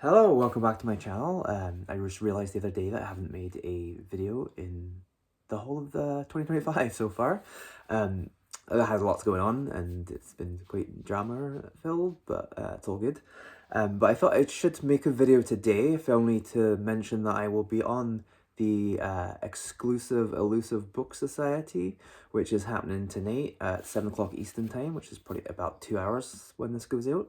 Hello, welcome back to my channel. I just realized the other day that I haven't made a video in the whole of the 2025 so far. It has lots going on and it's been quite drama filled, but it's all good. But I thought I should make a video today, if only to mention that I will be on the exclusive Elusive Book Society, which is happening tonight at 7 o'clock Eastern Time, which is probably about 2 hours when this goes out.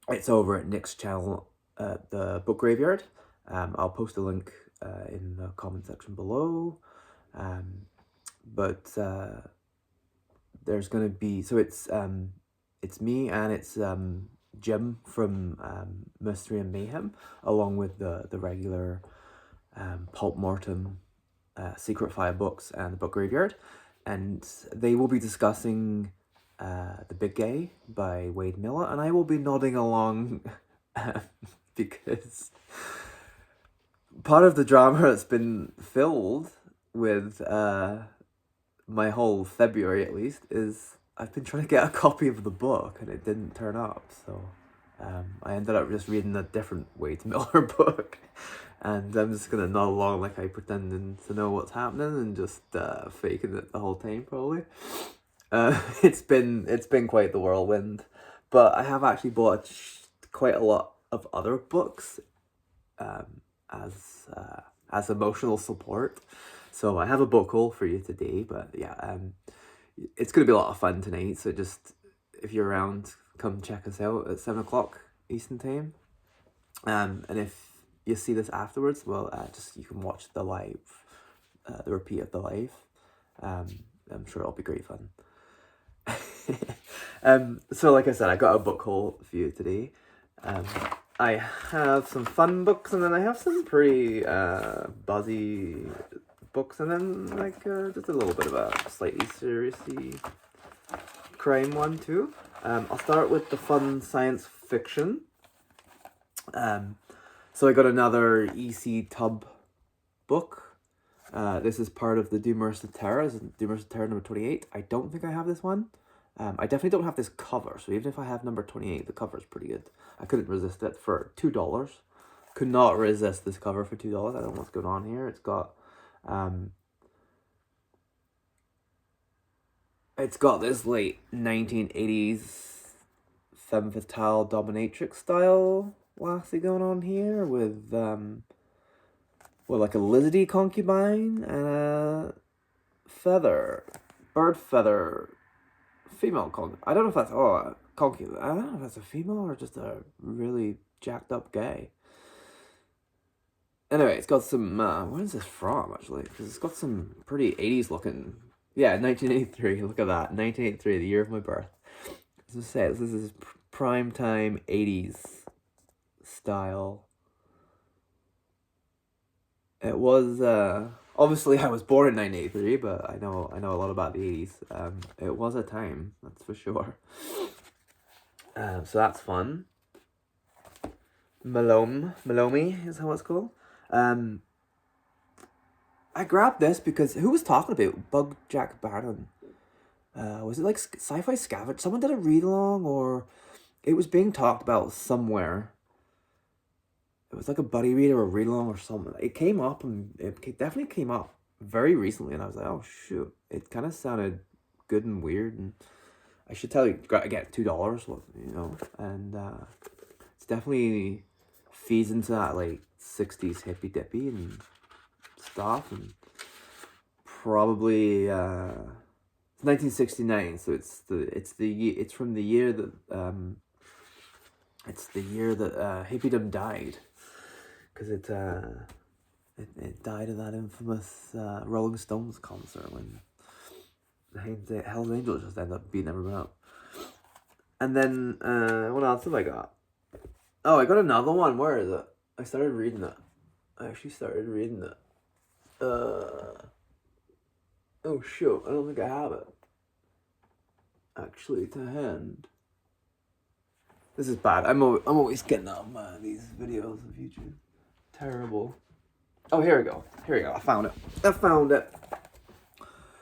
It's over at Nick's channel at the Book Graveyard. I'll post a link in the comment section below. There's gonna be, so it's me and it's Jim from Mystery and Mayhem, along with the regular Pulp Mortem, Secret Fire books and the Book Graveyard, and they will be discussing The Big Gay by Wade Miller, and I will be nodding along because part of the drama that's been filled with my whole February, at least, is I've been trying to get a copy of the book and it didn't turn up, so I ended up just reading a different Wade Miller book, and I'm just gonna nod along like I pretending to know what's happening and just faking it the whole time, probably. It's been quite the whirlwind, but I have actually bought quite a lot of other books as emotional support. So I have a book haul for you today, but yeah, it's gonna be a lot of fun tonight. So just if you're around, come check us out at 7 o'clock Eastern Time. And if you see this afterwards, well, just you can watch the live, the repeat of the live. I'm sure it'll be great fun. So like I said, I got a book haul for you today. I have some fun books, and then I have some pretty buzzy books, and then like just a little bit of a slightly seriously crime one too. I'll start with the fun science fiction. So I got another E.C. Tubb book. This is part of the Du Maurice Terra. This is Du Maurice Terra number 28. I don't think I have this one. I definitely don't have this cover, so even if I have number 28, the cover is pretty good. I couldn't resist it for $2. Could not resist this cover for $2. I don't know what's going on here. It's got this late 1980s femme fatale dominatrix style lassie going on here with like a lizardy concubine and a bird feather female concubine. I don't know if that's concubine. I don't know if that's a female or just a really jacked up gay. Anyway, it's got some when is this from actually? Because it's got some pretty 80s looking. Yeah, 1983. Look at that, 1983, the year of my birth. As I say, this is prime time 80s style. It was obviously I was born in 1983, but I know a lot about the 80s. It was a time, that's for sure. So that's fun. Melomi is how it's called. I grabbed this because who was talking about Bug Jack Barron? Was it like Sci-Fi Scavenge? Someone did a read along, or it was being talked about somewhere. It was like a buddy read or a read along or something. It came up, and it definitely came up very recently, and I was like, oh shoot, it kind of sounded good and weird, and I should tell you, again, $2, you know, and it's definitely feeds into that like 60s hippy dippy and stuff, and probably 1969, so it's from the year that hippiedom died, because it died in that infamous Rolling Stones concert when the Hell's Angels just ended up beating everyone up. And then what else have I got? Oh, I got another one. Where is it? I started reading it. I actually started reading it. Oh shoot, I don't think I have it actually to hand. This is bad. I'm always getting out these videos of YouTube. Terrible. Oh, here we go. I found it.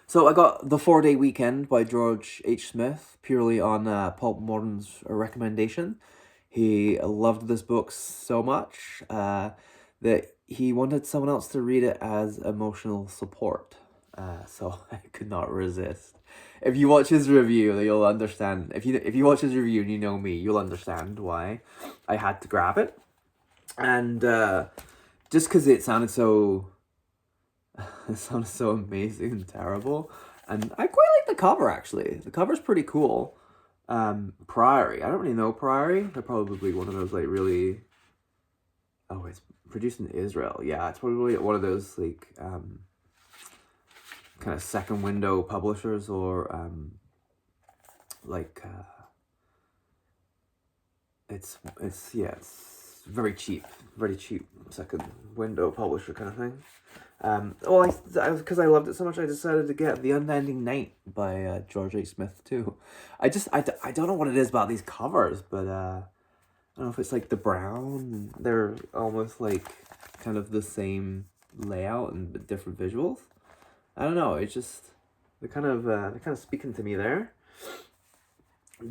So I got The 4-Day Weekend by George H. Smith, purely on Pulp Mortem's recommendation. he loved this book so much that he wanted someone else to read it as emotional support. So I could not resist. If you watch his review, you'll understand. If you watch his review and you know me, you'll understand why I had to grab it. And just because it sounded so amazing and terrible, and I quite like the cover actually. The cover's pretty cool. Priory. I don't really know Priory. They're probably one of those like really. Oh, it's produced in Israel. Yeah, it's probably one of those like kind of second window publishers, or it's very cheap second window publisher kind of thing. Well, because I loved it so much, I decided to get The Unending Night by George H. Smith too. I don't know what it is about these covers, but I don't know if it's like the brown. They're almost like kind of the same layout and different visuals. I don't know. It's just they're kind of speaking to me there,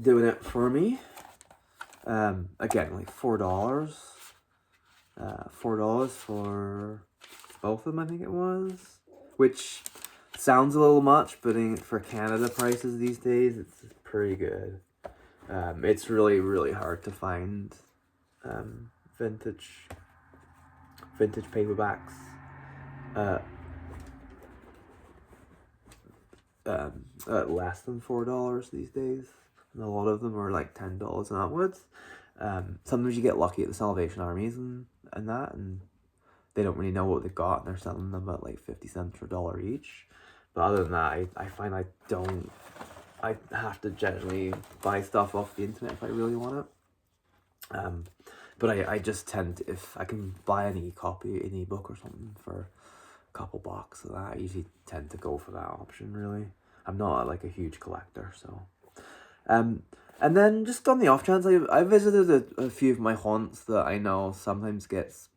doing it for me. Again, like $4. $4 for both of them, I think it was, which sounds a little much, but for Canada prices these days, it's pretty good. It's really, really hard to find vintage paperbacks at less than $4 these days, and a lot of them are like $10 and upwards. Sometimes you get lucky at the Salvation Armies and that, and they don't really know what they've got, and they're selling them at like 50 cents or $1 each. But other than that, I find I have to generally buy stuff off the internet if I really want it. But I just tend to, if I can buy an ebook or something for a couple bucks of that, I usually tend to go for that option, really. I'm not like a huge collector, so. And then just on the off chance, I visited a few of my haunts that I know sometimes gets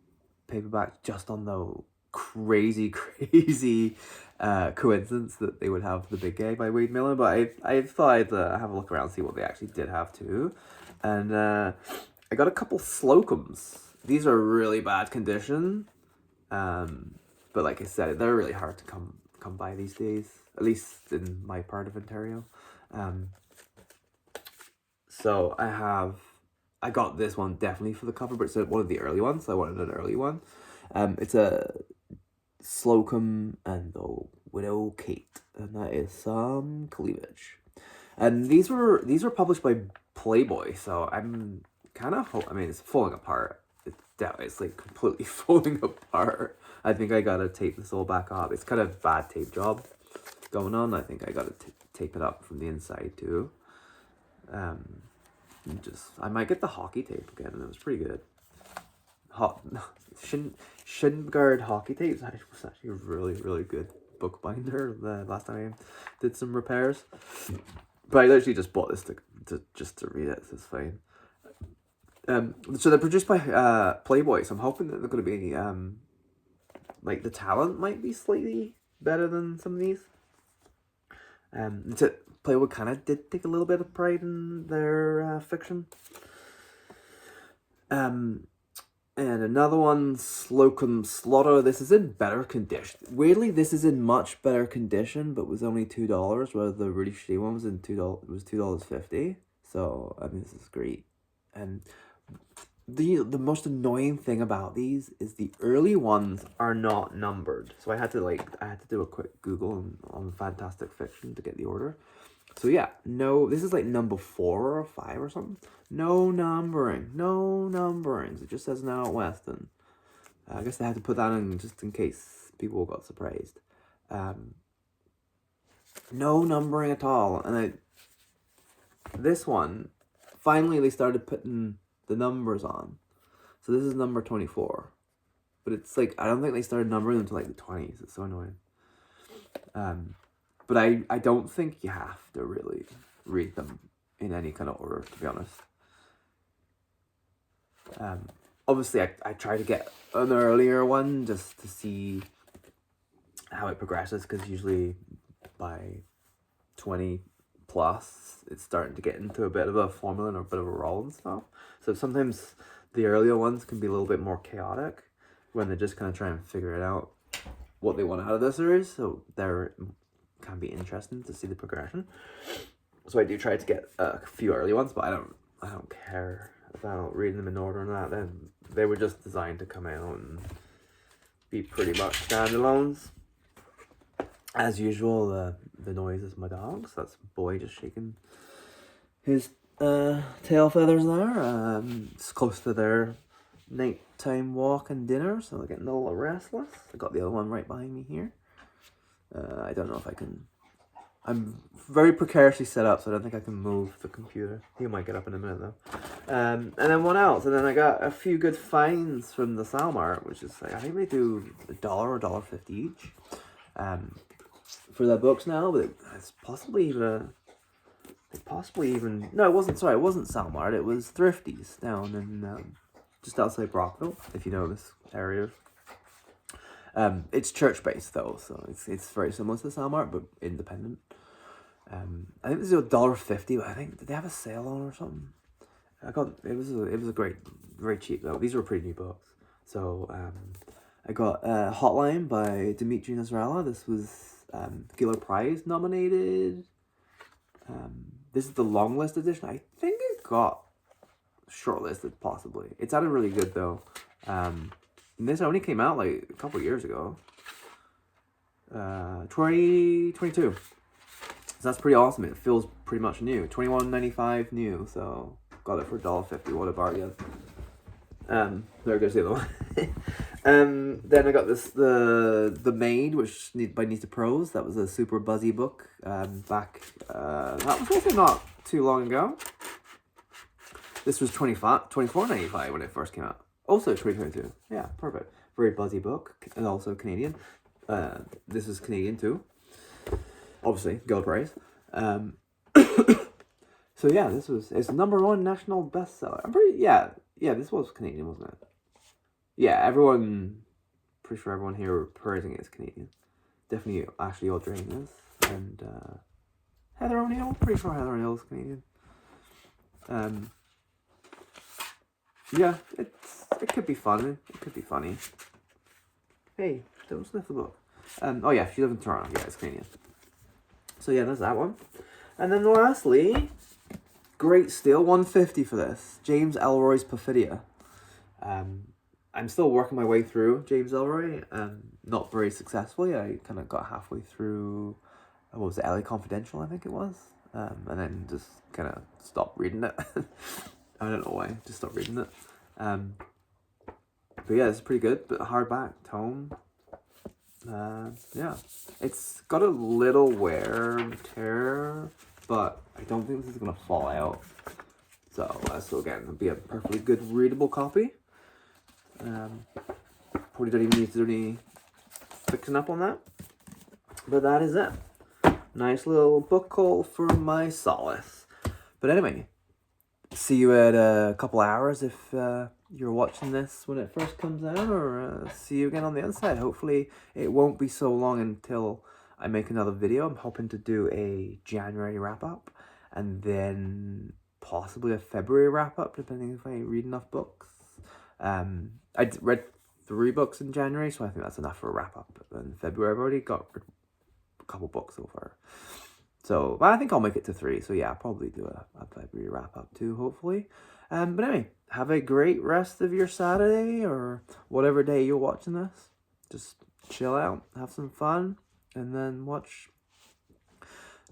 paperbacks just on the crazy coincidence that they would have The Big Gay by Wade Miller, but I thought I'd have a look around and see what they actually did have too. And I got a couple Slocums. These are really bad condition, but like I said, they're really hard to come by these days, at least in my part of Ontario. So I got this one definitely for the cover, but it's one of the early ones, so I wanted an early one. It's a Slocum and the Widow Kate, and that is some cleavage. And these were published by Playboy, so I'm kind of it's falling apart. It's like completely falling apart. I think I gotta tape this all back up. It's kind of bad tape job going on. I think I gotta tape it up from the inside too. I might get the hockey tape again, and it was pretty good. Shin Guard hockey tape was actually a really, really good bookbinder. The last time I did some repairs, but I literally just bought this to read it. So it's fine. So they're produced by Playboy, so I'm hoping that they're going to be like the talent might be slightly better than some of these. Playboy kind of did take a little bit of pride in their fiction. And another one, Slocum Slaughter. This is in better condition. Weirdly, this is in much better condition, but was only $2, where the really shitty one was $2.50. So I mean, this is great. And the most annoying thing about these is the early ones are not numbered. So I had to do a quick Google on Fantastic Fiction to get the order. So yeah, no, this is like number 4 or 5 or something. No numbering. It just says now at Weston. I guess they had to put that in just in case people got surprised. No numbering at all. And this one, finally they started putting the numbers on. So this is number 24. But it's like, I don't think they started numbering until like the 20s. It's so annoying. But I don't think you have to really read them in any kind of order, to be honest. Obviously, I try to get an earlier one just to see how it progresses, because usually by 20+ plus, it's starting to get into a bit of a formula and a bit of a roll and stuff. So sometimes the earlier ones can be a little bit more chaotic when they're just kind of trying to figure it out what they want out of the series. So they're can be interesting to see the progression. So I do try to get a few early ones, but I don't care about reading them in order and that. Then they were just designed to come out and be pretty much standalones. As usual, the noise is my dogs. That's Boy just shaking his tail feathers there. It's close to their nighttime walk and dinner, so they're getting a little restless. I got the other one right behind me here. I don't know if I can. I'm very precariously set up, so I don't think I can move the computer. He might get up in a minute though. And then what else? And then I got a few good finds from the Salmart, which is like, I think they do $1 or $1.50 each. For their books now, but it's possibly even no, it wasn't. Sorry, it wasn't Salmart. It was Thrifties down in just outside Brockville, if you know this area. It's church based though, so it's very similar to Salmart but independent. I think this is $1.50, but I think did they have a sale on or something? It was a great, very cheap though. These were pretty new books. So I got Hotline by Dimitri Nasrallah. This was Giller Prize nominated. This is the long list edition. I think it got shortlisted possibly. It sounded really good though. And this only came out like a couple years ago. 2022. So that's pretty awesome. It feels pretty much new. $21.95 new. So got it for $1.50. What a bargain. There goes the other one. Then I got this the Maid, which by Nita Prose. That was a super buzzy book. Back that was also not too long ago. This was $24.95 when it first came out. Also 2022. Yeah, perfect. Very buzzy book, and also Canadian. This is Canadian too. Obviously, Giller Prize. So yeah, it's #1 national bestseller. Yeah, this was Canadian, wasn't it? Yeah, pretty sure everyone here praising it is Canadian. Definitely Ashley Audrain is, and Heather O'Neill. Pretty sure Heather O'Neill is Canadian. Yeah, it could be fun. It could be funny. Hey, don't sniff the book. Oh yeah, she lives in Toronto. Yeah, it's Canadian. So yeah, there's that one. And then lastly, great steal, $1.50 for this. James Ellroy's Perfidia. I'm still working my way through James Ellroy. Not very successfully. I kind of got halfway through, what was it, LA Confidential, I think it was. And then just kind of stopped reading it. I don't know why, just stopped reading it. But yeah, it's pretty good, but hardback, tome. Yeah, it's got a little wear and tear, but I don't think this is going to fall out. So again, it'll be a perfectly good readable copy. Probably don't even need to do any fixing up on that. But that is it. Nice little book haul for my solace. But anyway, see you at a couple hours if you're watching this when it first comes out, or see you again on the other side. Hopefully it won't be so long until I make another video. I'm hoping to do a January wrap-up and then possibly a February wrap-up, depending if I read enough books. I read 3 books in January, so I think that's enough for a wrap-up. In February, I've already got a couple books so far. So, but I think I'll make it to 3. So yeah, I'll probably do a February wrap-up too, hopefully. But anyway, have a great rest of your Saturday or whatever day you're watching this. Just chill out, have some fun, and then watch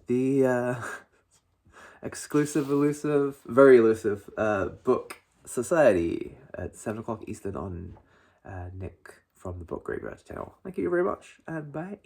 the very elusive Book Society at 7 o'clock Eastern on Nick from the Book Graveyard channel. Thank you very much, and bye.